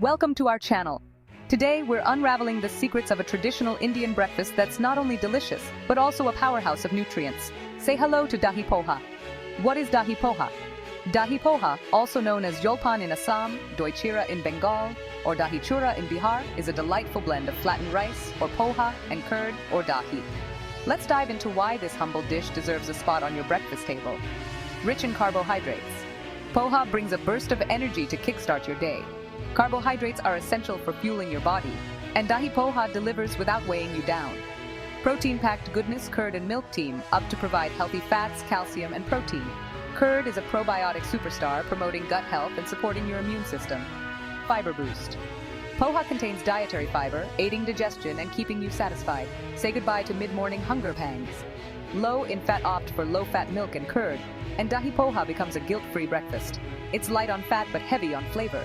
Welcome to our channel. Today, we're unraveling the secrets of a traditional Indian breakfast that's not only delicious, but also a powerhouse of nutrients. Say hello to Dahi Poha. What is Dahi Poha? Dahi Poha, also known as Jolpan in Assam, Doi Chira in Bengal, or Dahi Chura in Bihar, is a delightful blend of flattened rice, or poha, and curd, or dahi. Let's dive into why this humble dish deserves a spot on your breakfast table. Rich in carbohydrates. Poha brings a burst of energy to kickstart your day. Carbohydrates are essential for fueling your body, and Dahi Poha delivers without weighing you down. Protein-packed goodness curd and milk team up to provide healthy fats, calcium, and protein. Curd is a probiotic superstar promoting gut health and supporting your immune system. Fiber boost. Poha contains dietary fiber, aiding digestion and keeping you satisfied. Say goodbye to mid-morning hunger pangs. Low in fat, opt for low-fat milk and curd, and Dahi Poha becomes a guilt-free breakfast. It's light on fat but heavy on flavor.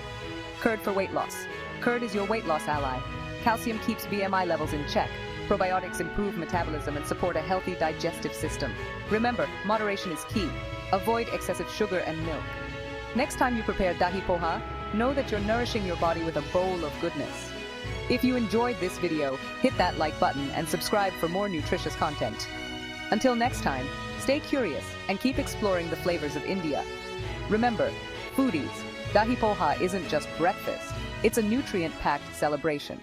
Curd for weight loss. Curd is your weight loss ally. Calcium keeps BMI levels in check. Probiotics improve metabolism and support a healthy digestive system. Remember, moderation is key. Avoid excessive sugar and milk. Next time you prepare Dahi Poha, know that you're nourishing your body with a bowl of goodness. If you enjoyed this video, hit that like button and subscribe for more nutritious content. Until next time, stay curious and keep exploring the flavors of India. Remember, foodies, Dahi Poha isn't just breakfast, it's a nutrient-packed celebration.